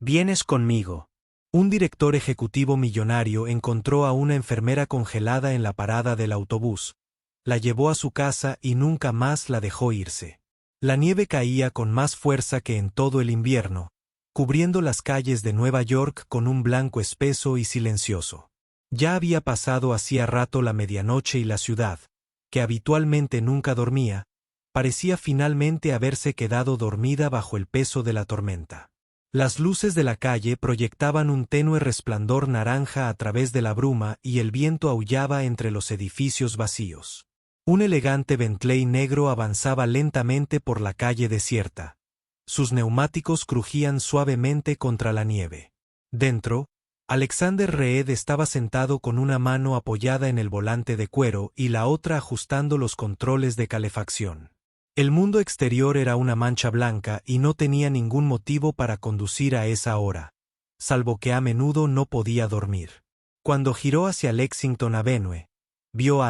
Vienes conmigo. Un director ejecutivo millonario encontró a una enfermera congelada en la parada del autobús, la llevó a su casa y nunca más la dejó irse. La nieve caía con más fuerza que en todo el invierno, cubriendo las calles de Nueva York con un blanco espeso y silencioso. Ya había pasado hacía rato la medianoche y la ciudad, que habitualmente nunca dormía, parecía finalmente haberse quedado dormida bajo el peso de la tormenta. Las luces de la calle proyectaban un tenue resplandor naranja a través de la bruma y el viento aullaba entre los edificios vacíos. Un elegante Bentley negro avanzaba lentamente por la calle desierta. Sus neumáticos crujían suavemente contra la nieve. Dentro, Alexander Reed estaba sentado con una mano apoyada en el volante de cuero y la otra ajustando los controles de calefacción. El mundo exterior era una mancha blanca y no tenía ningún motivo para conducir a esa hora, salvo que a menudo no podía dormir. Cuando giró hacia Lexington Avenue, vio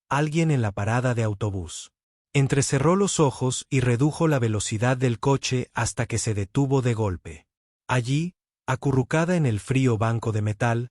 alguien en la parada de autobús. Entrecerró los ojos y redujo la velocidad del coche hasta que se detuvo de golpe. Allí, acurrucada en el frío banco de metal,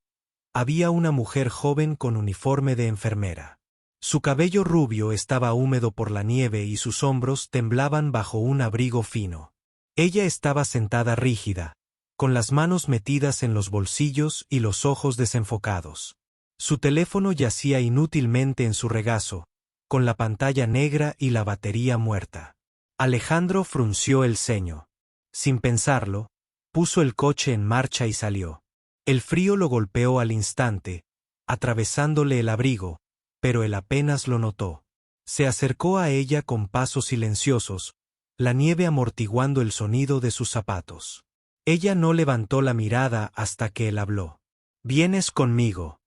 había una mujer joven con uniforme de enfermera. Su cabello rubio estaba húmedo por la nieve y sus hombros temblaban bajo un abrigo fino. Ella estaba sentada rígida, con las manos metidas en los bolsillos y los ojos desenfocados. Su teléfono yacía inútilmente en su regazo, con la pantalla negra y la batería muerta. Alejandro frunció el ceño. Sin pensarlo, puso el coche en marcha y salió. El frío lo golpeó al instante, atravesándole el abrigo, pero él apenas lo notó. Se acercó a ella con pasos silenciosos, la nieve amortiguando el sonido de sus zapatos. Ella no levantó la mirada hasta que él habló. «Vienes conmigo».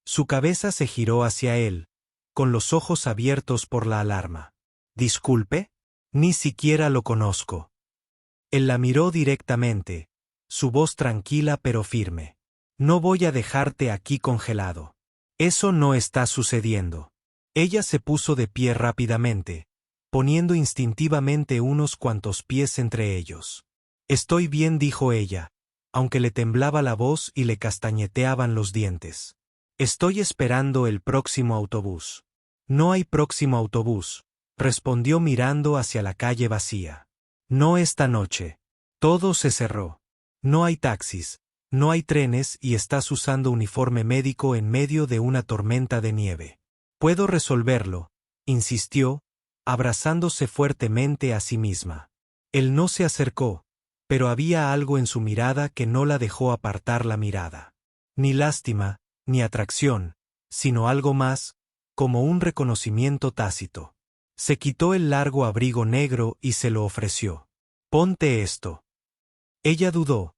Su cabeza se giró hacia él, con los ojos abiertos por la alarma. «¿Disculpe? Ni siquiera lo conozco». Él la miró directamente, su voz tranquila pero firme. «No voy a dejarte aquí congelado. Eso no está sucediendo». Ella se puso de pie rápidamente, poniendo instintivamente unos cuantos pies entre ellos. «Estoy bien», dijo ella, aunque le temblaba la voz y le castañeteaban los dientes. «Estoy esperando el próximo autobús». «No hay próximo autobús», respondió mirando hacia la calle vacía. «No esta noche. Todo se cerró. No hay taxis, no hay trenes y estás usando uniforme médico en medio de una tormenta de nieve». «Puedo resolverlo», insistió, abrazándose fuertemente a sí misma. Él no se acercó, pero había algo en su mirada que no la dejó apartar la mirada. Ni lástima, ni atracción, sino algo más, como un reconocimiento tácito. Se quitó el largo abrigo negro y se lo ofreció. «Ponte esto». Ella dudó,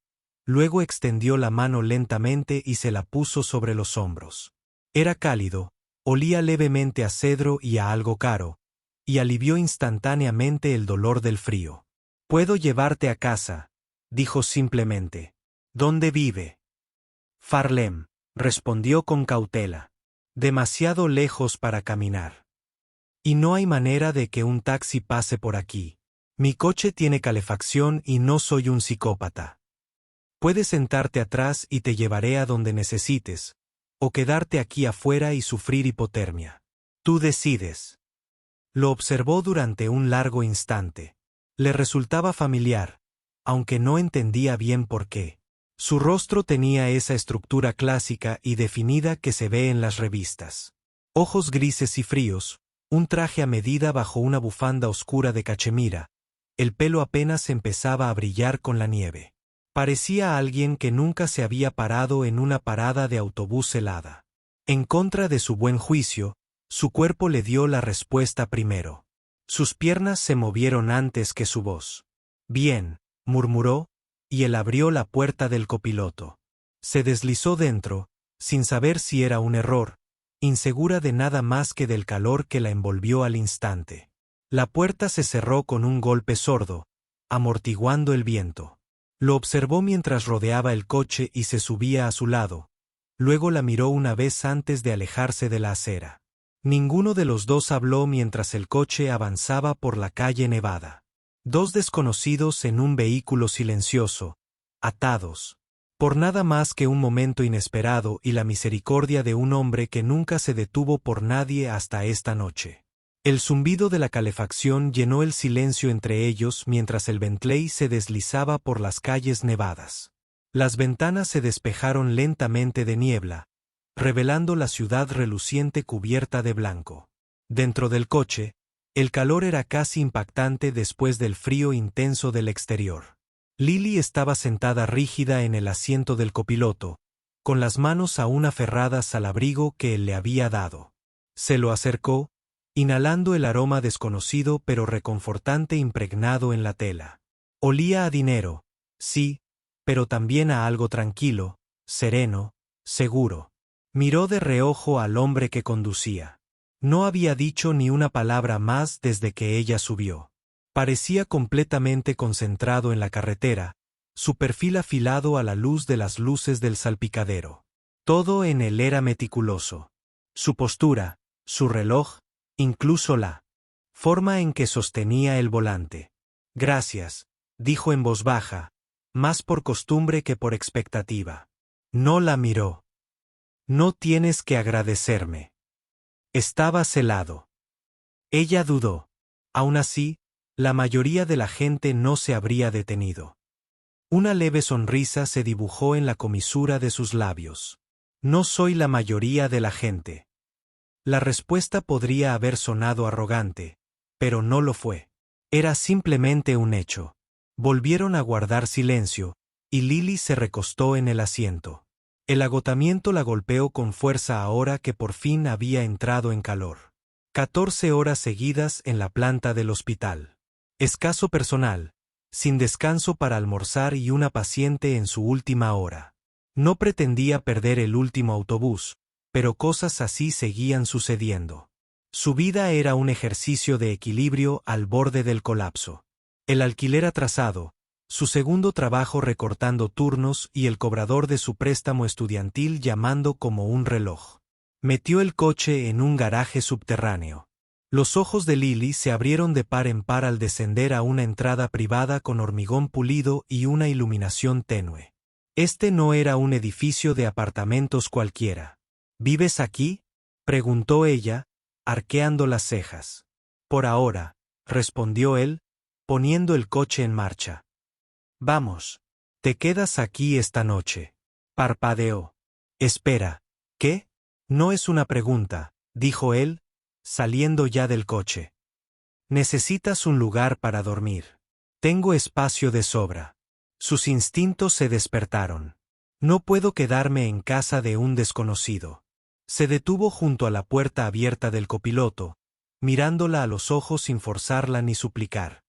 luego extendió la mano lentamente y se la puso sobre los hombros. Era cálido, olía levemente a cedro y a algo caro, y alivió instantáneamente el dolor del frío. «Puedo llevarte a casa», dijo simplemente. «¿Dónde vive?» «Harlem», respondió con cautela. «Demasiado lejos para caminar. Y no hay manera de que un taxi pase por aquí. Mi coche tiene calefacción y no soy un psicópata. Puedes sentarte atrás y te llevaré a donde necesites, o quedarte aquí afuera y sufrir hipotermia. Tú decides». Lo observó durante un largo instante. Le resultaba familiar, aunque no entendía bien por qué. Su rostro tenía esa estructura clásica y definida que se ve en las revistas. Ojos grises y fríos, un traje a medida bajo una bufanda oscura de cachemira, el pelo apenas empezaba a brillar con la nieve. Parecía alguien que nunca se había parado en una parada de autobús helada. En contra de su buen juicio, su cuerpo le dio la respuesta primero. Sus piernas se movieron antes que su voz. «Bien», murmuró, y él abrió la puerta del copiloto. Se deslizó dentro, sin saber si era un error, insegura de nada más que del calor que la envolvió al instante. La puerta se cerró con un golpe sordo, amortiguando el viento. Lo observó mientras rodeaba el coche y se subía a su lado. Luego la miró una vez antes de alejarse de la acera. Ninguno de los dos habló mientras el coche avanzaba por la calle nevada. Dos desconocidos en un vehículo silencioso, atados. Por nada más que un momento inesperado y la misericordia de un hombre que nunca se detuvo por nadie hasta esta noche. El zumbido de la calefacción llenó el silencio entre ellos mientras el Bentley se deslizaba por las calles nevadas. Las ventanas se despejaron lentamente de niebla, revelando la ciudad reluciente cubierta de blanco. Dentro del coche, el calor era casi impactante después del frío intenso del exterior. Lily estaba sentada rígida en el asiento del copiloto, con las manos aún aferradas al abrigo que él le había dado. Se lo acercó, inhalando el aroma desconocido pero reconfortante impregnado en la tela. Olía a dinero, sí, pero también a algo tranquilo, sereno, seguro. Miró de reojo al hombre que conducía. No había dicho ni una palabra más desde que ella subió. Parecía completamente concentrado en la carretera, su perfil afilado a la luz de las luces del salpicadero. Todo en él era meticuloso. Su postura, su reloj, incluso la forma en que sostenía el volante. Gracias, dijo en voz baja, más por costumbre que por expectativa. No la miró. No tienes que agradecerme. Estaba celado. Ella dudó. Aún así, la mayoría de la gente no se habría detenido. Una leve sonrisa se dibujó en la comisura de sus labios. No soy la mayoría de la gente. La respuesta podría haber sonado arrogante, pero no lo fue. Era simplemente un hecho. Volvieron a guardar silencio, y Lily se recostó en el asiento. El agotamiento la golpeó con fuerza ahora que por fin había entrado en calor. 14 horas seguidas en la planta del hospital. Escaso personal, sin descanso para almorzar y una paciente en su última hora. No pretendía perder el último autobús, pero cosas así seguían sucediendo. Su vida era un ejercicio de equilibrio al borde del colapso. El alquiler atrasado, su segundo trabajo recortando turnos y el cobrador de su préstamo estudiantil llamando como un reloj. Metió el coche en un garaje subterráneo. Los ojos de Lily se abrieron de par en par al descender a una entrada privada con hormigón pulido y una iluminación tenue. Este no era un edificio de apartamentos cualquiera. ¿Vives aquí?, preguntó ella, arqueando las cejas. Por ahora, respondió él, poniendo el coche en marcha. Vamos. ¿Te quedas aquí esta noche? Parpadeó. Espera, ¿qué? No es una pregunta, dijo él, saliendo ya del coche. Necesitas un lugar para dormir. Tengo espacio de sobra. Sus instintos se despertaron. No puedo quedarme en casa de un desconocido. Se detuvo junto a la puerta abierta del copiloto, mirándola a los ojos sin forzarla ni suplicar.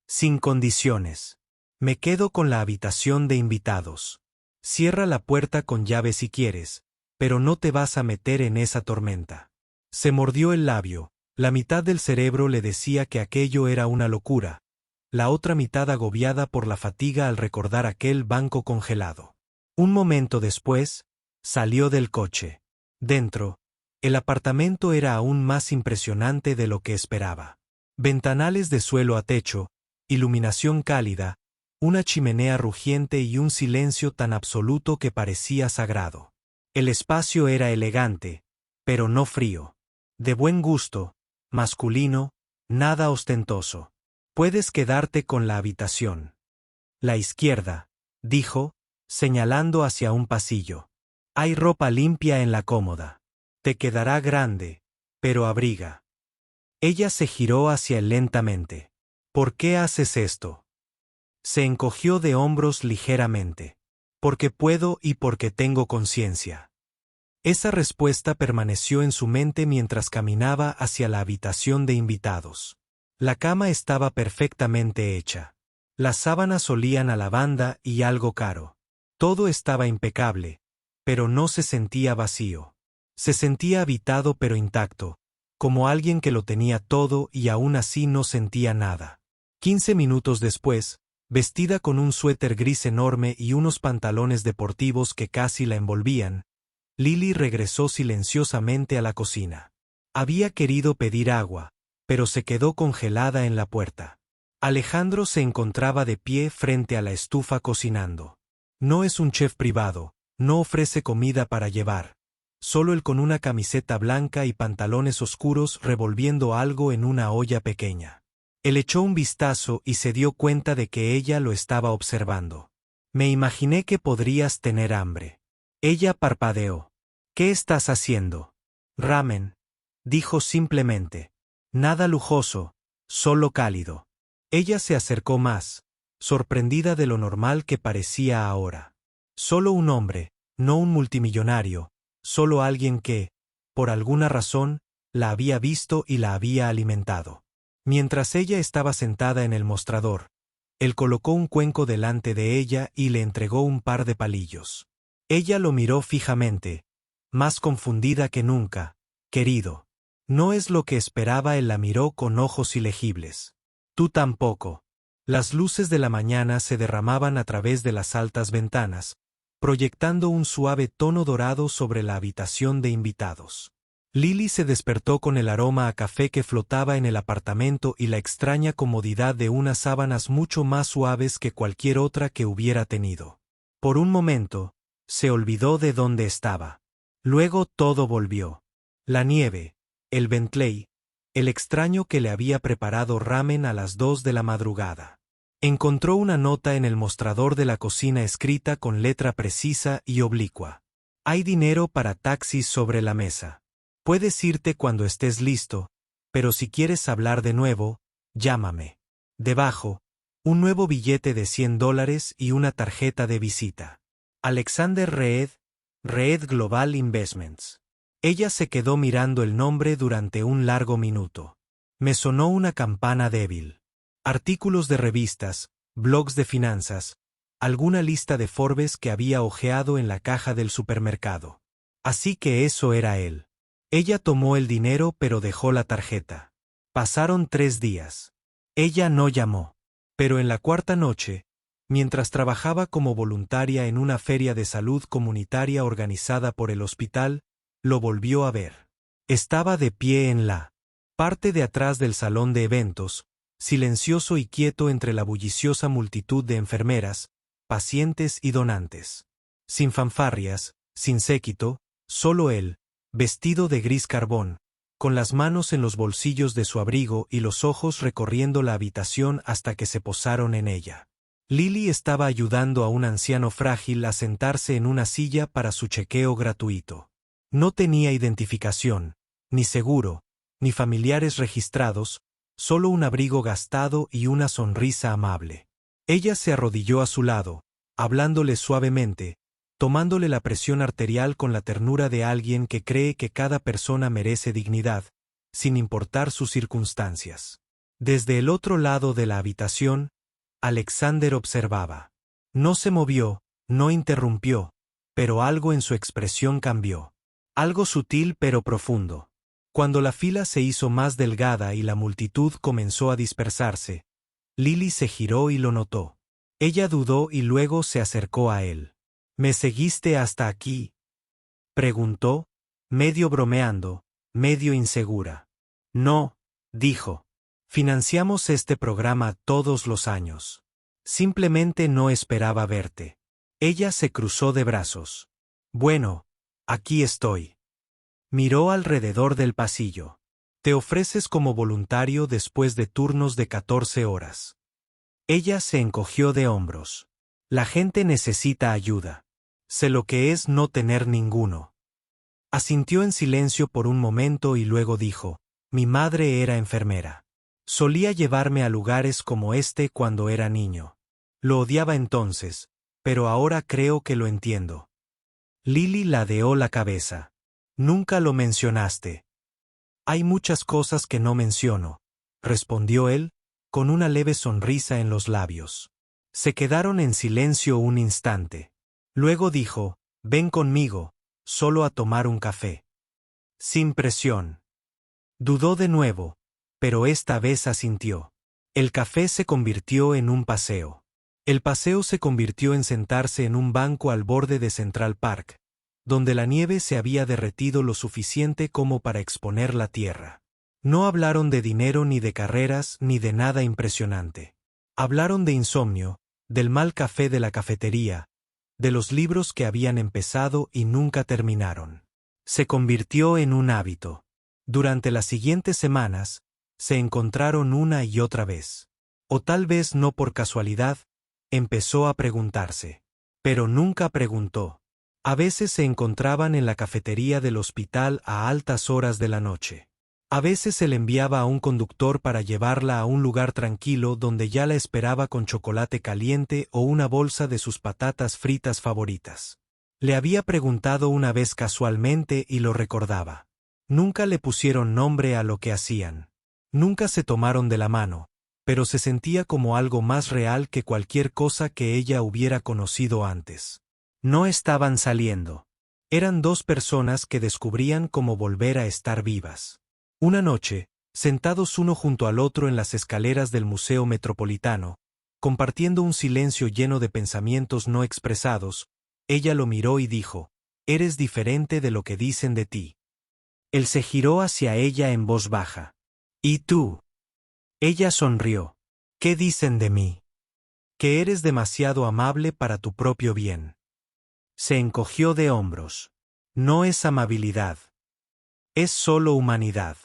Sin condiciones. Me quedo con la habitación de invitados. Cierra la puerta con llave si quieres, pero no te vas a meter en esa tormenta. Se mordió el labio, la mitad del cerebro le decía que aquello era una locura, la otra mitad agobiada por la fatiga al recordar aquel banco congelado. Un momento después, salió del coche. Dentro, el apartamento era aún más impresionante de lo que esperaba. Ventanales de suelo a techo, iluminación cálida, una chimenea rugiente y un silencio tan absoluto que parecía sagrado. El espacio era elegante, pero no frío. De buen gusto, masculino, nada ostentoso. Puedes quedarte con la habitación. La izquierda, dijo, señalando hacia un pasillo. Hay ropa limpia en la cómoda. Te quedará grande, pero abriga. Ella se giró hacia él lentamente. ¿Por qué haces esto? Se encogió de hombros ligeramente. Porque puedo y porque tengo conciencia. Esa respuesta permaneció en su mente mientras caminaba hacia la habitación de invitados. La cama estaba perfectamente hecha. Las sábanas olían a lavanda y algo caro. Todo estaba impecable, pero no se sentía vacío. Se sentía habitado pero intacto, como alguien que lo tenía todo y aún así no sentía nada. 15 minutos después, vestida con un suéter gris enorme y unos pantalones deportivos que casi la envolvían, Lily regresó silenciosamente a la cocina. Había querido pedir agua, pero se quedó congelada en la puerta. Alejandro se encontraba de pie frente a la estufa cocinando. No es un chef privado, no ofrece comida para llevar. Solo él con una camiseta blanca y pantalones oscuros revolviendo algo en una olla pequeña. Él echó un vistazo y se dio cuenta de que ella lo estaba observando. Me imaginé que podrías tener hambre. Ella parpadeó. ¿Qué estás haciendo? Ramen, dijo simplemente. Nada lujoso, solo cálido. Ella se acercó más, sorprendida de lo normal que parecía ahora. Solo un hombre, no un multimillonario, solo alguien que, por alguna razón, la había visto y la había alimentado. Mientras ella estaba sentada en el mostrador, él colocó un cuenco delante de ella y le entregó un par de palillos. Ella lo miró fijamente, más confundida que nunca. Querido. No es lo que esperaba. Él la miró con ojos ilegibles. Tú tampoco. Las luces de la mañana se derramaban a través de las altas ventanas, proyectando un suave tono dorado sobre la habitación de invitados. Lily se despertó con el aroma a café que flotaba en el apartamento y la extraña comodidad de unas sábanas mucho más suaves que cualquier otra que hubiera tenido. Por un momento, se olvidó de dónde estaba. Luego todo volvió. La nieve, el Bentley, el extraño que le había preparado ramen a las 2 de la madrugada. Encontró una nota en el mostrador de la cocina escrita con letra precisa y oblicua. Hay dinero para taxis sobre la mesa. Puedes irte cuando estés listo, pero si quieres hablar de nuevo, llámame. Debajo, un nuevo billete de $100 y una tarjeta de visita. Alexander Reed, Reed Global Investments. Ella se quedó mirando el nombre durante un largo minuto. Me sonó una campana débil. Artículos de revistas, blogs de finanzas, alguna lista de Forbes que había hojeado en la caja del supermercado. Así que eso era él. Ella tomó el dinero pero dejó la tarjeta. Pasaron 3 días. Ella no llamó. Pero en la cuarta noche, mientras trabajaba como voluntaria en una feria de salud comunitaria organizada por el hospital, lo volvió a ver. Estaba de pie en la parte de atrás del salón de eventos, silencioso y quieto entre la bulliciosa multitud de enfermeras, pacientes y donantes. Sin fanfarrias, sin séquito, solo él, vestido de gris carbón, con las manos en los bolsillos de su abrigo y los ojos recorriendo la habitación hasta que se posaron en ella. Lily estaba ayudando a un anciano frágil a sentarse en una silla para su chequeo gratuito. No tenía identificación, ni seguro, ni familiares registrados, solo un abrigo gastado y una sonrisa amable. Ella se arrodilló a su lado, hablándole suavemente, tomándole la presión arterial con la ternura de alguien que cree que cada persona merece dignidad, sin importar sus circunstancias. Desde el otro lado de la habitación, Alexander observaba. No se movió, no interrumpió, pero algo en su expresión cambió. Algo sutil pero profundo. Cuando la fila se hizo más delgada y la multitud comenzó a dispersarse, Lily se giró y lo notó. Ella dudó y luego se acercó a él. ¿Me seguiste hasta aquí?, preguntó, medio bromeando, medio insegura. No, dijo. Financiamos este programa todos los años. Simplemente no esperaba verte. Ella se cruzó de brazos. Bueno, aquí estoy. Miró alrededor del pasillo. Te ofreces como voluntario después de turnos de 14 horas. Ella se encogió de hombros. La gente necesita ayuda. Sé lo que es no tener ninguno. Asintió en silencio por un momento y luego dijo, mi madre era enfermera. Solía llevarme a lugares como este cuando era niño. Lo odiaba entonces, pero ahora creo que lo entiendo. Lily ladeó la cabeza. Nunca lo mencionaste. Hay muchas cosas que no menciono, respondió él, con una leve sonrisa en los labios. Se quedaron en silencio un instante. Luego dijo, ven conmigo, solo a tomar un café. Sin presión. Dudó de nuevo, pero esta vez asintió. El café se convirtió en un paseo. El paseo se convirtió en sentarse en un banco al borde de Central Park, donde la nieve se había derretido lo suficiente como para exponer la tierra. No hablaron de dinero ni de carreras ni de nada impresionante. Hablaron de insomnio, del mal café de la cafetería, de los libros que habían empezado y nunca terminaron. Se convirtió en un hábito. Durante las siguientes semanas, se encontraron una y otra vez. O tal vez no por casualidad, empezó a preguntarse. Pero nunca preguntó. A veces se encontraban en la cafetería del hospital a altas horas de la noche. A veces se le enviaba a un conductor para llevarla a un lugar tranquilo donde ya la esperaba con chocolate caliente o una bolsa de sus patatas fritas favoritas. Le había preguntado una vez casualmente y lo recordaba. Nunca le pusieron nombre a lo que hacían. Nunca se tomaron de la mano, pero se sentía como algo más real que cualquier cosa que ella hubiera conocido antes. No estaban saliendo. Eran dos personas que descubrían cómo volver a estar vivas. Una noche, sentados uno junto al otro en las escaleras del Museo Metropolitano, compartiendo un silencio lleno de pensamientos no expresados, ella lo miró y dijo: «Eres diferente de lo que dicen de ti». Él se giró hacia ella en voz baja. «¿Y tú?». Ella sonrió. «¿Qué dicen de mí?». «Que eres demasiado amable para tu propio bien». Se encogió de hombros. «No es amabilidad. Es solo humanidad».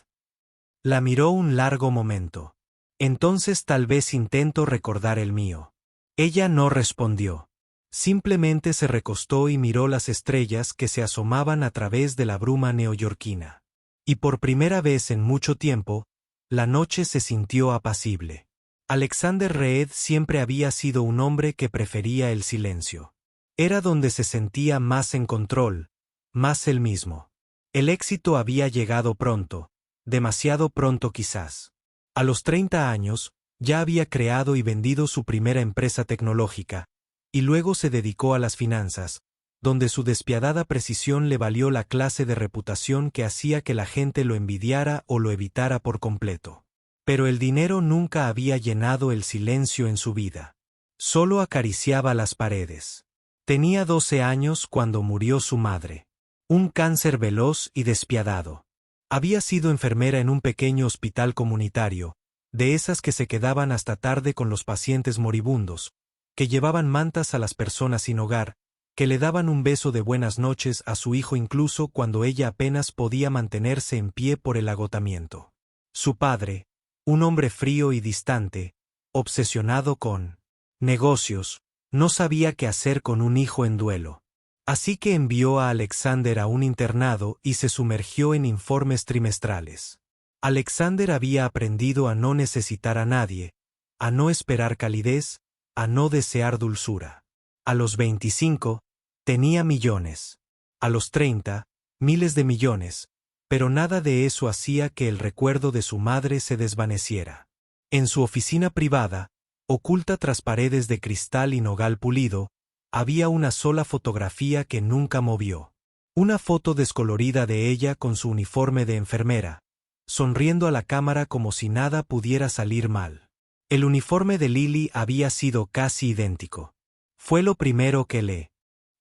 La miró un largo momento. «Entonces tal vez intento recordar el mío». Ella no respondió. Simplemente se recostó y miró las estrellas que se asomaban a través de la bruma neoyorquina. Y por primera vez en mucho tiempo, la noche se sintió apacible. Alexander Reed siempre había sido un hombre que prefería el silencio. Era donde se sentía más en control, más él mismo. El éxito había llegado pronto, demasiado pronto quizás. A los 30 años, ya había creado y vendido su primera empresa tecnológica, y luego se dedicó a las finanzas, donde su despiadada precisión le valió la clase de reputación que hacía que la gente lo envidiara o lo evitara por completo. Pero el dinero nunca había llenado el silencio en su vida. Solo acariciaba las paredes. Tenía 12 años cuando murió su madre. Un cáncer veloz y despiadado. Había sido enfermera en un pequeño hospital comunitario, de esas que se quedaban hasta tarde con los pacientes moribundos, que llevaban mantas a las personas sin hogar, que le daban un beso de buenas noches a su hijo incluso cuando ella apenas podía mantenerse en pie por el agotamiento. Su padre, un hombre frío y distante, obsesionado con negocios, no sabía qué hacer con un hijo en duelo. Así que envió a Alexander a un internado y se sumergió en informes trimestrales. Alexander había aprendido a no necesitar a nadie, a no esperar calidez, a no desear dulzura. A los 25, tenía millones. A los 30, miles de millones, pero nada de eso hacía que el recuerdo de su madre se desvaneciera. En su oficina privada, oculta tras paredes de cristal y nogal pulido, había una sola fotografía que nunca movió. Una foto descolorida de ella con su uniforme de enfermera, sonriendo a la cámara como si nada pudiera salir mal. El uniforme de Lily había sido casi idéntico. Fue lo primero que le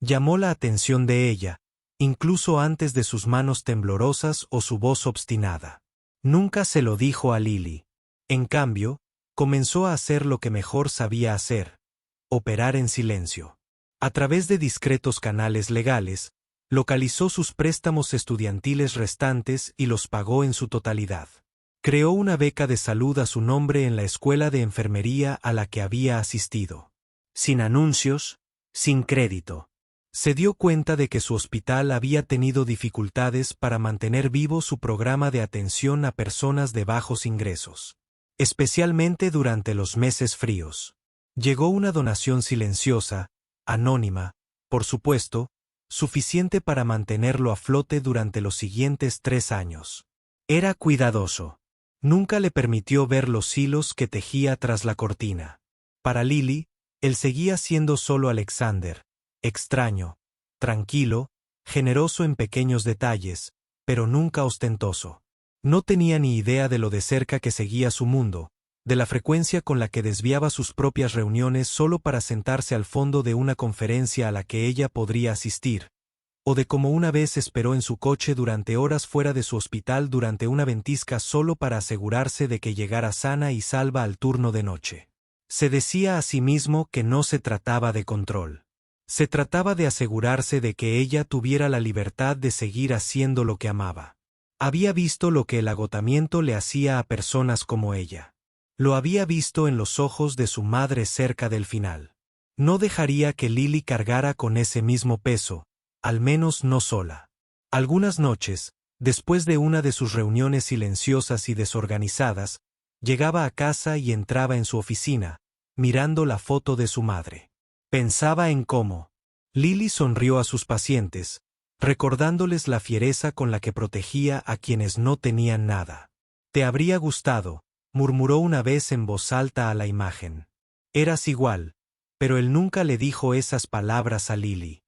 llamó la atención de ella, incluso antes de sus manos temblorosas o su voz obstinada. Nunca se lo dijo a Lily. En cambio, comenzó a hacer lo que mejor sabía hacer: operar en silencio. A través de discretos canales legales, localizó sus préstamos estudiantiles restantes y los pagó en su totalidad. Creó una beca de salud a su nombre en la escuela de enfermería a la que había asistido. Sin anuncios, sin crédito. Se dio cuenta de que su hospital había tenido dificultades para mantener vivo su programa de atención a personas de bajos ingresos, especialmente durante los meses fríos. Llegó una donación silenciosa, anónima, por supuesto, suficiente para mantenerlo a flote durante los siguientes 3 años. Era cuidadoso. Nunca le permitió ver los hilos que tejía tras la cortina. Para Lily, él seguía siendo solo Alexander, extraño, tranquilo, generoso en pequeños detalles, pero nunca ostentoso. No tenía ni idea de lo de cerca que seguía su mundo, de la frecuencia con la que desviaba sus propias reuniones solo para sentarse al fondo de una conferencia a la que ella podría asistir, o de cómo una vez esperó en su coche durante horas fuera de su hospital durante una ventisca solo para asegurarse de que llegara sana y salva al turno de noche. Se decía a sí mismo que no se trataba de control. Se trataba de asegurarse de que ella tuviera la libertad de seguir haciendo lo que amaba. Había visto lo que el agotamiento le hacía a personas como ella. Lo había visto en los ojos de su madre cerca del final. No dejaría que Lily cargara con ese mismo peso, al menos no sola. Algunas noches, después de una de sus reuniones silenciosas y desorganizadas, llegaba a casa y entraba en su oficina, mirando la foto de su madre. Pensaba en cómo. Lily sonrió a sus pacientes, recordándoles la fiereza con la que protegía a quienes no tenían nada. «Te habría gustado», murmuró una vez en voz alta a la imagen. «Eras igual», pero él nunca le dijo esas palabras a Lily.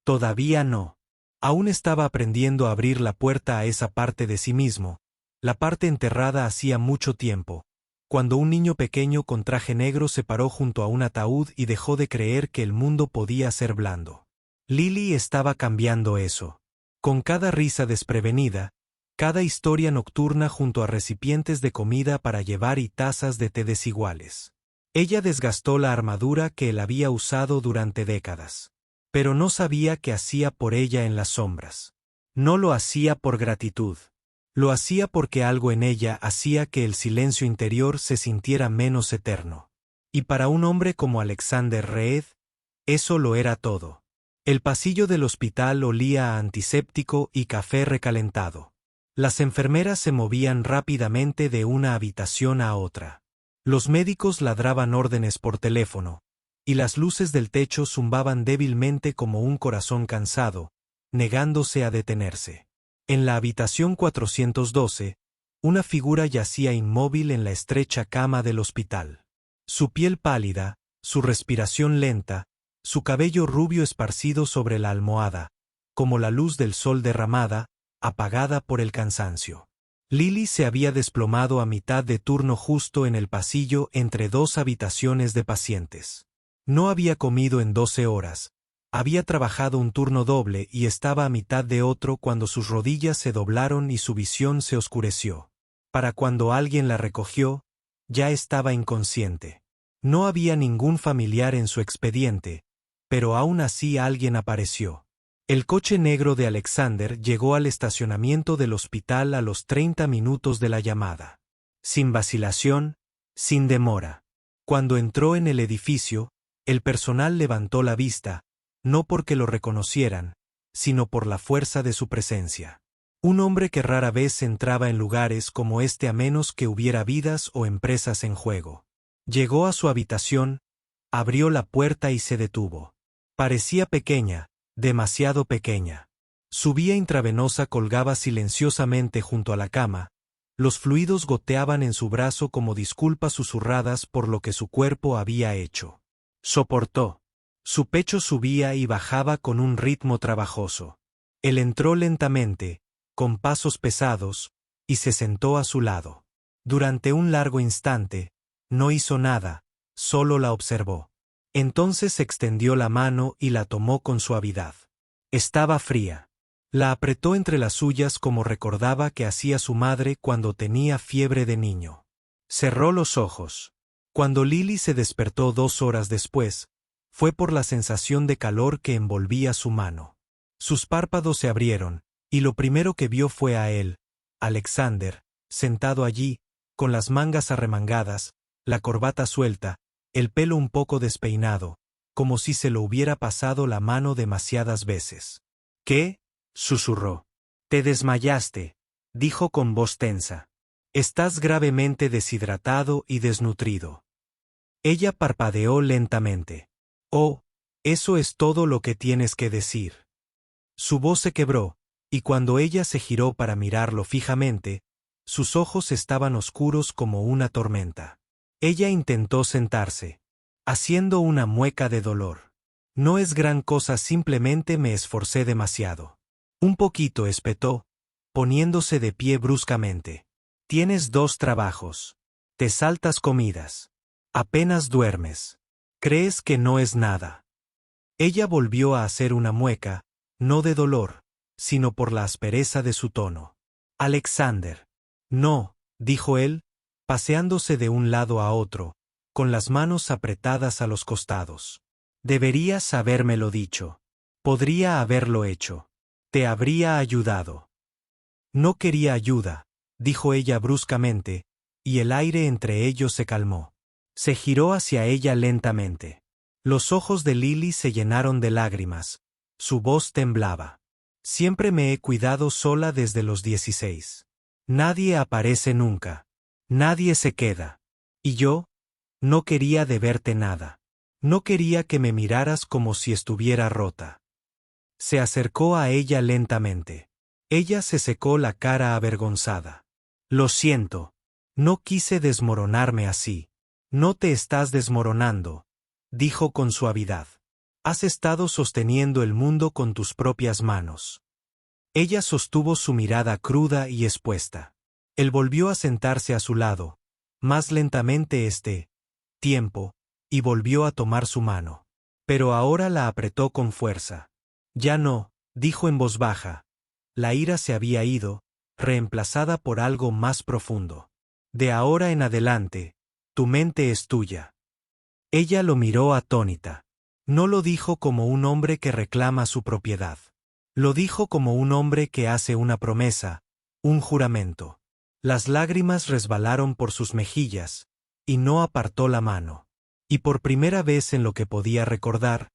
Todavía no. Aún estaba aprendiendo a abrir la puerta a esa parte de sí mismo, la parte enterrada hacía mucho tiempo, cuando un niño pequeño con traje negro se paró junto a un ataúd y dejó de creer que el mundo podía ser blando. Lily estaba cambiando eso. Con cada risa desprevenida, cada historia nocturna junto a recipientes de comida para llevar y tazas de té desiguales. Ella desgastó la armadura que él había usado durante décadas. Pero no sabía qué hacía por ella en las sombras. No lo hacía por gratitud. Lo hacía porque algo en ella hacía que el silencio interior se sintiera menos eterno. Y para un hombre como Alexander Reed, eso lo era todo. El pasillo del hospital olía a antiséptico y café recalentado. Las enfermeras se movían rápidamente de una habitación a otra. Los médicos ladraban órdenes por teléfono, y las luces del techo zumbaban débilmente como un corazón cansado, negándose a detenerse. En la habitación 412, una figura yacía inmóvil en la estrecha cama del hospital. Su piel pálida, su respiración lenta, su cabello rubio esparcido sobre la almohada, como la luz del sol derramada, apagada por el cansancio. Lily se había desplomado a mitad de turno justo en el pasillo entre dos habitaciones de pacientes. No había comido en 12 horas. Había trabajado un turno doble y estaba a mitad de otro cuando sus rodillas se doblaron y su visión se oscureció. Para cuando alguien la recogió, ya estaba inconsciente. No había ningún familiar en su expediente, pero aún así alguien apareció. El coche negro de Alexander llegó al estacionamiento del hospital a los 30 minutos de la llamada. Sin vacilación, sin demora. Cuando entró en el edificio, el personal levantó la vista, no porque lo reconocieran, sino por la fuerza de su presencia. Un hombre que rara vez entraba en lugares como este a menos que hubiera vidas o empresas en juego. Llegó a su habitación, abrió la puerta y se detuvo. Parecía pequeña, demasiado pequeña. Su vía intravenosa colgaba silenciosamente junto a la cama, los fluidos goteaban en su brazo como disculpas susurradas por lo que su cuerpo había hecho. Soportó. Su pecho subía y bajaba con un ritmo trabajoso. Él entró lentamente, con pasos pesados, y se sentó a su lado. Durante un largo instante, no hizo nada, solo la observó. Entonces extendió la mano y la tomó con suavidad. Estaba fría. La apretó entre las suyas como recordaba que hacía su madre cuando tenía fiebre de niño. Cerró los ojos. Cuando Lily se despertó 2 horas después, fue por la sensación de calor que envolvía su mano. Sus párpados se abrieron, y lo primero que vio fue a él, Alexander, sentado allí, con las mangas arremangadas, la corbata suelta, el pelo un poco despeinado, como si se lo hubiera pasado la mano demasiadas veces. «¿Qué?», susurró. «Te desmayaste», dijo con voz tensa. «Estás gravemente deshidratado y desnutrido». Ella parpadeó lentamente. «Oh, eso es todo lo que tienes que decir». Su voz se quebró, y cuando ella se giró para mirarlo fijamente, sus ojos estaban oscuros como una tormenta. Ella intentó sentarse, haciendo una mueca de dolor. «No es gran cosa, simplemente me esforcé demasiado». «Un poquito», espetó, poniéndose de pie bruscamente. «Tienes 2 trabajos. Te saltas comidas. Apenas duermes. Crees que no es nada». Ella volvió a hacer una mueca, no de dolor, sino por la aspereza de su tono. «Alexander». «No», dijo él, paseándose de un lado a otro, con las manos apretadas a los costados. Deberías habérmelo dicho. Podría haberlo hecho. Te habría ayudado. No quería ayuda, dijo ella bruscamente, y el aire entre ellos se calmó. Se giró hacia ella lentamente. Los ojos de Lily se llenaron de lágrimas. Su voz temblaba. Siempre me he cuidado sola desde los 16. Nadie aparece nunca. Nadie se queda. Y yo, no quería deberte nada. No quería que me miraras como si estuviera rota. Se acercó a ella lentamente. Ella se secó la cara avergonzada. Lo siento. No quise desmoronarme así. No te estás desmoronando, dijo con suavidad. Has estado sosteniendo el mundo con tus propias manos. Ella sostuvo su mirada cruda y expuesta. Él volvió a sentarse a su lado, más lentamente tiempo, y volvió a tomar su mano. Pero ahora la apretó con fuerza. Ya no, dijo en voz baja. La ira se había ido, reemplazada por algo más profundo. De ahora en adelante, tu mente es tuya. Ella lo miró atónita. No lo dijo como un hombre que reclama su propiedad. Lo dijo como un hombre que hace una promesa, un juramento. Las lágrimas resbalaron por sus mejillas, y no apartó la mano. Y por primera vez en lo que podía recordar,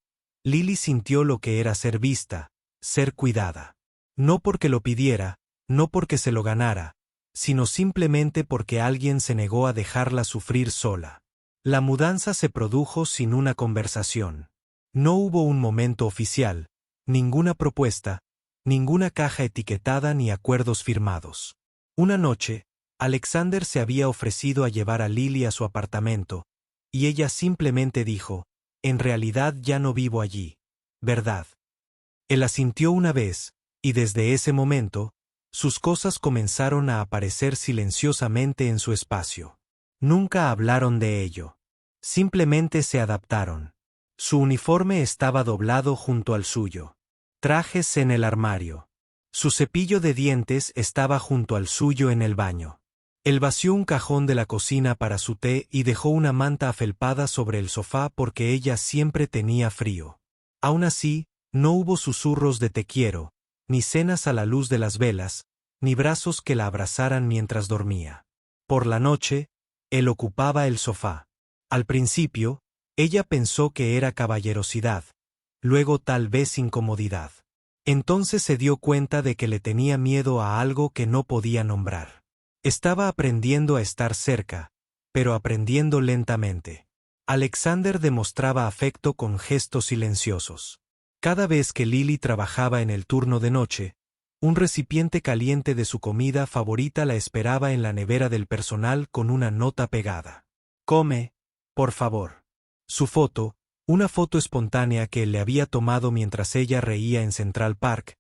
Lily sintió lo que era ser vista, ser cuidada. No porque lo pidiera, no porque se lo ganara, sino simplemente porque alguien se negó a dejarla sufrir sola. La mudanza se produjo sin una conversación. No hubo un momento oficial, ninguna propuesta, ninguna caja etiquetada ni acuerdos firmados. Una noche, Alexander se había ofrecido a llevar a Lily a su apartamento, y ella simplemente dijo, en realidad ya no vivo allí, ¿verdad? Él asintió una vez, y desde ese momento, sus cosas comenzaron a aparecer silenciosamente en su espacio. Nunca hablaron de ello. Simplemente se adaptaron. Su uniforme estaba doblado junto al suyo. Trajes en el armario. Su cepillo de dientes estaba junto al suyo en el baño. Él vació un cajón de la cocina para su té y dejó una manta afelpada sobre el sofá porque ella siempre tenía frío. Aún así, no hubo susurros de te quiero, ni cenas a la luz de las velas, ni brazos que la abrazaran mientras dormía. Por la noche, él ocupaba el sofá. Al principio, ella pensó que era caballerosidad, luego tal vez incomodidad. Entonces se dio cuenta de que le tenía miedo a algo que no podía nombrar. Estaba aprendiendo a estar cerca, pero aprendiendo lentamente. Alexander demostraba afecto con gestos silenciosos. Cada vez que Lily trabajaba en el turno de noche, un recipiente caliente de su comida favorita la esperaba en la nevera del personal con una nota pegada. Come, por favor. Su foto, una foto espontánea que él le había tomado mientras ella reía en Central Park,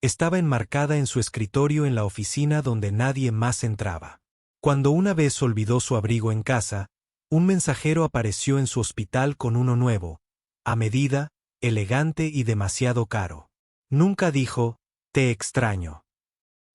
estaba enmarcada en su escritorio en la oficina donde nadie más entraba. Cuando una vez olvidó su abrigo en casa, un mensajero apareció en su hospital con uno nuevo, a medida, elegante y demasiado caro. Nunca dijo, te extraño.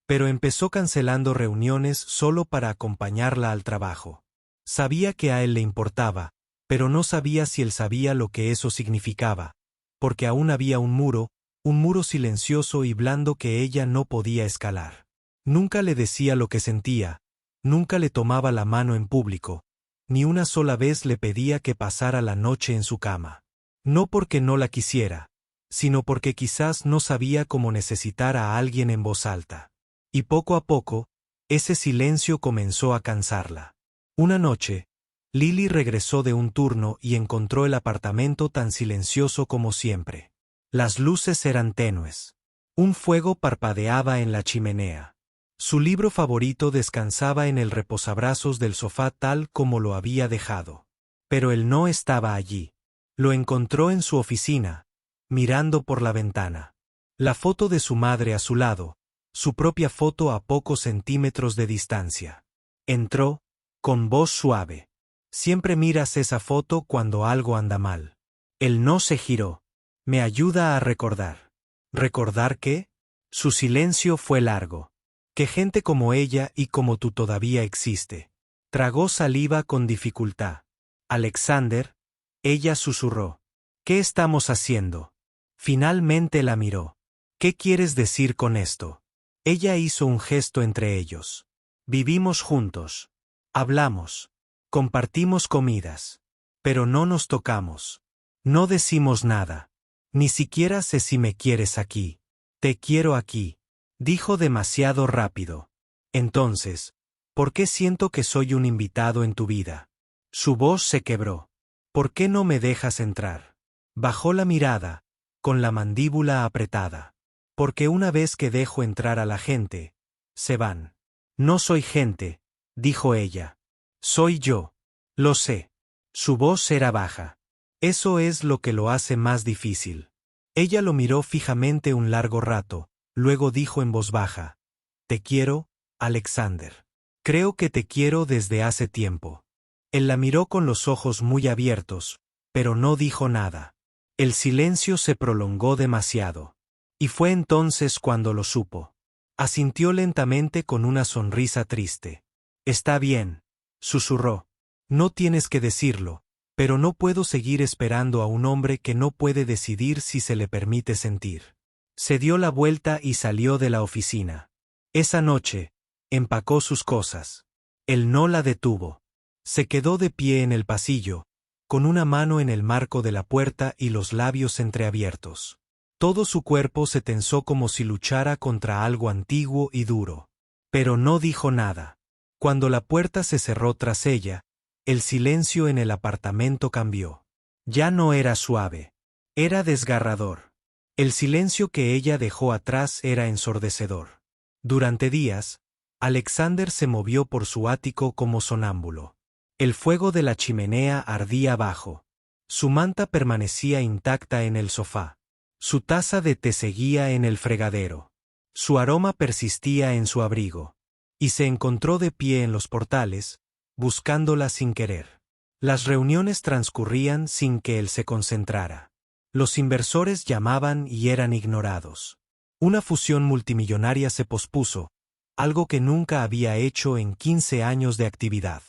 Pero empezó cancelando reuniones solo para acompañarla al trabajo. Sabía que a él le importaba, pero no sabía si él sabía lo que eso significaba, porque aún había un muro silencioso y blando que ella no podía escalar. Nunca le decía lo que sentía, nunca le tomaba la mano en público, ni una sola vez le pedía que pasara la noche en su cama. No porque no la quisiera, sino porque quizás no sabía cómo necesitar a alguien en voz alta. Y poco a poco, ese silencio comenzó a cansarla. Una noche, Lily regresó de un turno y encontró el apartamento tan silencioso como siempre. Las luces eran tenues. Un fuego parpadeaba en la chimenea. Su libro favorito descansaba en el reposabrazos del sofá tal como lo había dejado. Pero él no estaba allí. Lo encontró en su oficina, mirando por la ventana. La foto de su madre a su lado, su propia foto a pocos centímetros de distancia. Entró, con voz suave. Siempre miras esa foto cuando algo anda mal. Él no se giró. Me ayuda a recordar. ¿Recordar qué? Su silencio fue largo. Que gente como ella y como tú todavía existe. Tragó saliva con dificultad. Alexander, ella susurró. ¿Qué estamos haciendo? Finalmente la miró. ¿Qué quieres decir con esto? Ella hizo un gesto entre ellos. Vivimos juntos. Hablamos. Compartimos comidas. Pero no nos tocamos. No decimos nada. Ni siquiera sé si me quieres aquí. Te quiero aquí. Dijo demasiado rápido. Entonces, ¿por qué siento que soy un invitado en tu vida? Su voz se quebró. ¿Por qué no me dejas entrar? Bajó la mirada, con la mandíbula apretada. Porque una vez que dejo entrar a la gente, se van. No soy gente, dijo ella. Soy yo. Lo sé. Su voz era baja. Eso es lo que lo hace más difícil. Ella lo miró fijamente un largo rato, luego dijo en voz baja. Te quiero, Alexander. Creo que te quiero desde hace tiempo. Él la miró con los ojos muy abiertos, pero no dijo nada. El silencio se prolongó demasiado. Y fue entonces cuando lo supo. Asintió lentamente con una sonrisa triste. Está bien, susurró. No tienes que decirlo, pero no puedo seguir esperando a un hombre que no puede decidir si se le permite sentir. Se dio la vuelta y salió de la oficina. Esa noche, empacó sus cosas. Él no la detuvo. Se quedó de pie en el pasillo, con una mano en el marco de la puerta y los labios entreabiertos. Todo su cuerpo se tensó como si luchara contra algo antiguo y duro. Pero no dijo nada. Cuando la puerta se cerró tras ella, el silencio en el apartamento cambió. Ya no era suave. Era desgarrador. El silencio que ella dejó atrás era ensordecedor. Durante días, Alexander se movió por su ático como sonámbulo. El fuego de la chimenea ardía abajo. Su manta permanecía intacta en el sofá. Su taza de té seguía en el fregadero. Su aroma persistía en su abrigo. Y se encontró de pie en los portales, buscándola sin querer. Las reuniones transcurrían sin que él se concentrara. Los inversores llamaban y eran ignorados. Una fusión multimillonaria se pospuso, algo que nunca había hecho en 15 años de actividad.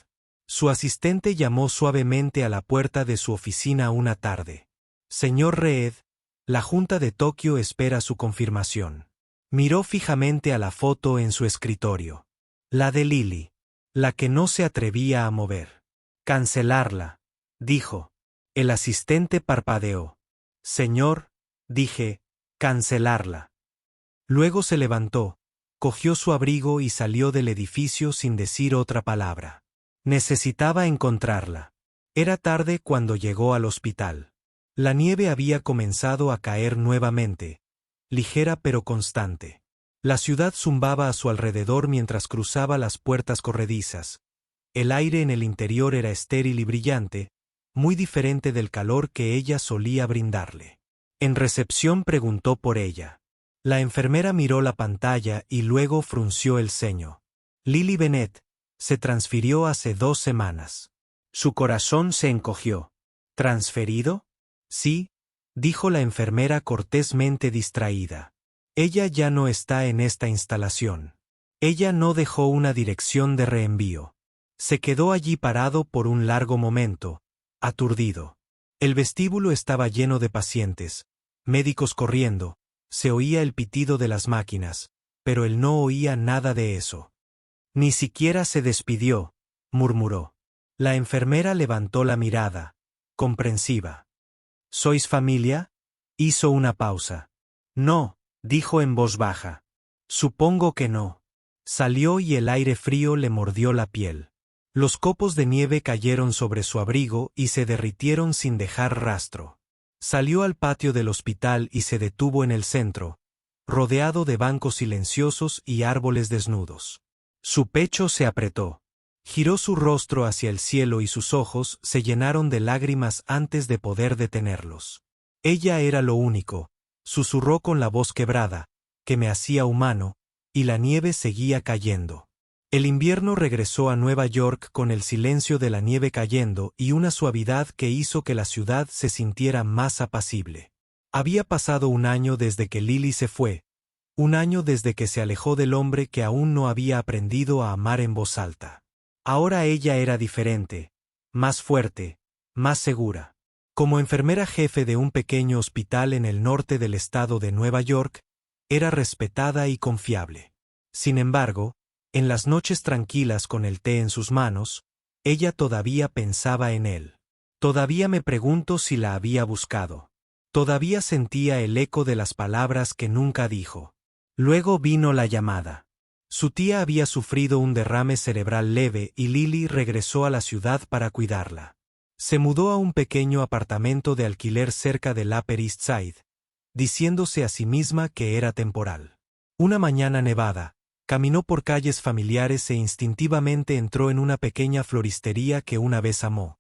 Su asistente llamó suavemente a la puerta de su oficina una tarde. Señor Reed, la Junta de Tokio espera su confirmación. Miró fijamente a la foto en su escritorio. La de Lily. La que no se atrevía a mover. Cancelarla, dijo. El asistente parpadeó. Señor, dije, cancelarla. Luego se levantó, cogió su abrigo y salió del edificio sin decir otra palabra. Necesitaba encontrarla. Era tarde cuando llegó al hospital. La nieve había comenzado a caer nuevamente, ligera pero constante. La ciudad zumbaba a su alrededor mientras cruzaba las puertas corredizas. El aire en el interior era estéril y brillante, muy diferente del calor que ella solía brindarle. En recepción preguntó por ella. La enfermera miró la pantalla y luego frunció el ceño. Lily Bennett se transfirió hace 2 semanas. Su corazón se encogió. ¿Transferido? Sí, dijo la enfermera cortésmente distraída. Ella ya no está en esta instalación. Ella no dejó una dirección de reenvío. Se quedó allí parado por un largo momento, aturdido. El vestíbulo estaba lleno de pacientes, médicos corriendo, se oía el pitido de las máquinas, pero él no oía nada de eso. Ni siquiera se despidió, murmuró. La enfermera levantó la mirada, comprensiva. ¿Sois familia? Hizo una pausa. No, dijo en voz baja. Supongo que no. Salió y el aire frío le mordió la piel. Los copos de nieve cayeron sobre su abrigo y se derritieron sin dejar rastro. Salió al patio del hospital y se detuvo en el centro, rodeado de bancos silenciosos y árboles desnudos. Su pecho se apretó. Giró su rostro hacia el cielo y sus ojos se llenaron de lágrimas antes de poder detenerlos. Ella era lo único, susurró con la voz quebrada, que me hacía humano, y la nieve seguía cayendo. El invierno regresó a Nueva York con el silencio de la nieve cayendo y una suavidad que hizo que la ciudad se sintiera más apacible. Había pasado un año desde que Lily se fue, un año desde que se alejó del hombre que aún no había aprendido a amar en voz alta. Ahora ella era diferente, más fuerte, más segura. Como enfermera jefe de un pequeño hospital en el norte del estado de Nueva York, era respetada y confiable. Sin embargo, en las noches tranquilas con el té en sus manos, ella todavía pensaba en él. Todavía me pregunto si la había buscado. Todavía sentía el eco de las palabras que nunca dijo. Luego vino la llamada. Su tía había sufrido un derrame cerebral leve y Lily regresó a la ciudad para cuidarla. Se mudó a un pequeño apartamento de alquiler cerca del Upper East Side, diciéndose a sí misma que era temporal. Una mañana nevada, caminó por calles familiares e instintivamente entró en una pequeña floristería que una vez amó,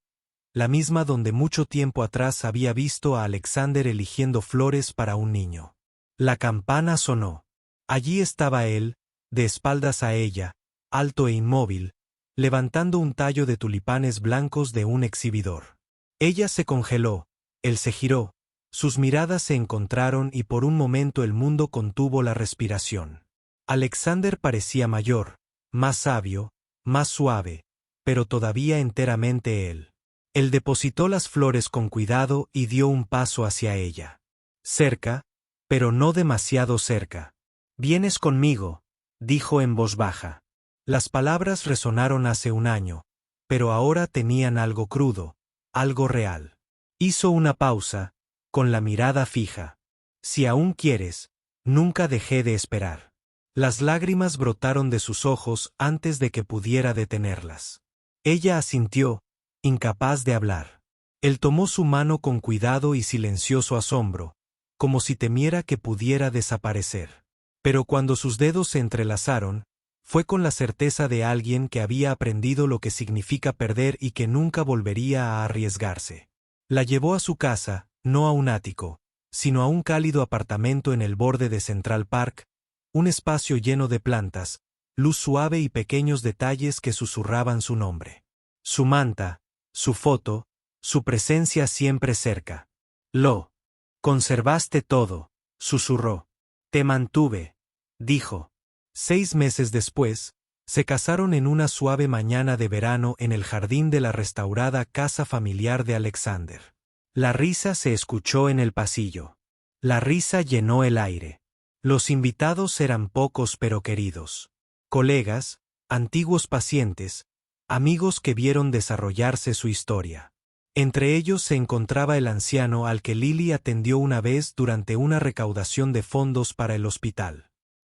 la misma donde mucho tiempo atrás había visto a Alexander eligiendo flores para un niño. La campana sonó. Allí estaba él, de espaldas a ella, alto e inmóvil, levantando un tallo de tulipanes blancos de un exhibidor. Ella se congeló, él se giró, sus miradas se encontraron y por un momento el mundo contuvo la respiración. Alexander parecía mayor, más sabio, más suave, pero todavía enteramente él. Él depositó las flores con cuidado y dio un paso hacia ella. Cerca, pero no demasiado cerca. «Vienes conmigo», dijo en voz baja. Las palabras resonaron hace un año, pero ahora tenían algo crudo, algo real. Hizo una pausa, con la mirada fija. «Si aún quieres, nunca dejé de esperar». Las lágrimas brotaron de sus ojos antes de que pudiera detenerlas. Ella asintió, incapaz de hablar. Él tomó su mano con cuidado y silencioso asombro, como si temiera que pudiera desaparecer. Pero cuando sus dedos se entrelazaron, fue con la certeza de alguien que había aprendido lo que significa perder y que nunca volvería a arriesgarse. La llevó a su casa, no a un ático, sino a un cálido apartamento en el borde de Central Park, un espacio lleno de plantas, luz suave y pequeños detalles que susurraban su nombre. Su manta, su foto, su presencia siempre cerca. «Lo conservaste todo», susurró. «Te mantuve», dijo. 6 meses después, se casaron en una suave mañana de verano en el jardín de la restaurada casa familiar de Alexander. La risa se escuchó en el pasillo. La risa llenó el aire. Los invitados eran pocos pero queridos. Colegas, antiguos pacientes, amigos que vieron desarrollarse su historia. Entre ellos se encontraba el anciano al que Lily atendió una vez durante una recaudación de fondos para el hospital.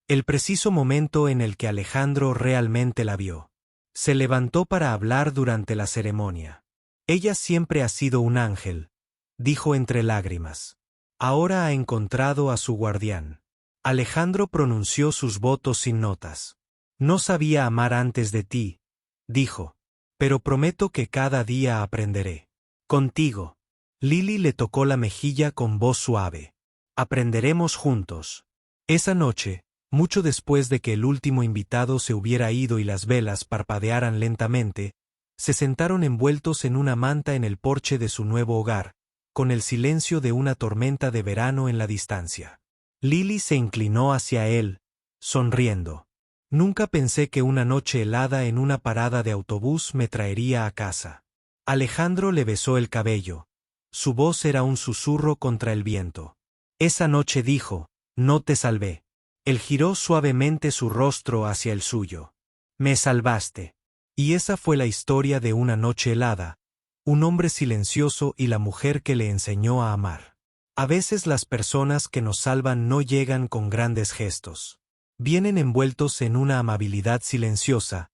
El preciso momento en el que Alejandro realmente la vio. Se levantó para hablar durante la ceremonia. «Ella siempre ha sido un ángel», dijo entre lágrimas. «Ahora ha encontrado a su guardián». Alejandro pronunció sus votos sin notas. «No sabía amar antes de ti», dijo, «pero prometo que cada día aprenderé. Contigo». Lily le tocó la mejilla con voz suave. «Aprenderemos juntos». Esa noche, mucho después de que el último invitado se hubiera ido y las velas parpadearan lentamente, se sentaron envueltos en una manta en el porche de su nuevo hogar, con el silencio de una tormenta de verano en la distancia. Lily se inclinó hacia él, sonriendo. «Nunca pensé que una noche helada en una parada de autobús me traería a casa». Alejandro le besó el cabello. Su voz era un susurro contra el viento. «Esa noche», dijo, «no te salvé». Él giró suavemente su rostro hacia el suyo. «Me salvaste». Y esa fue la historia de una noche helada, un hombre silencioso y la mujer que le enseñó a amar. A veces las personas que nos salvan no llegan con grandes gestos. Vienen envueltos en una amabilidad silenciosa,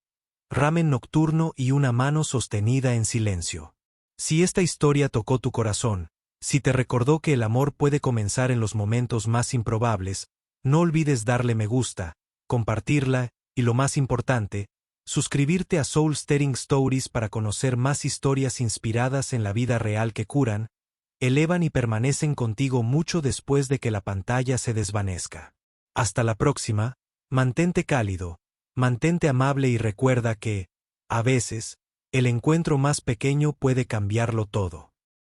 ramen nocturno y una mano sostenida en silencio. Si esta historia tocó tu corazón, si te recordó que el amor puede comenzar en los momentos más improbables, no olvides darle me gusta, compartirla y, lo más importante, suscribirte a Soul Stirring Stories para conocer más historias inspiradas en la vida real que curan, elevan y permanecen contigo mucho después de que la pantalla se desvanezca. Hasta la próxima, mantente cálido, mantente amable y recuerda que, a veces, el encuentro más pequeño puede cambiarlo todo.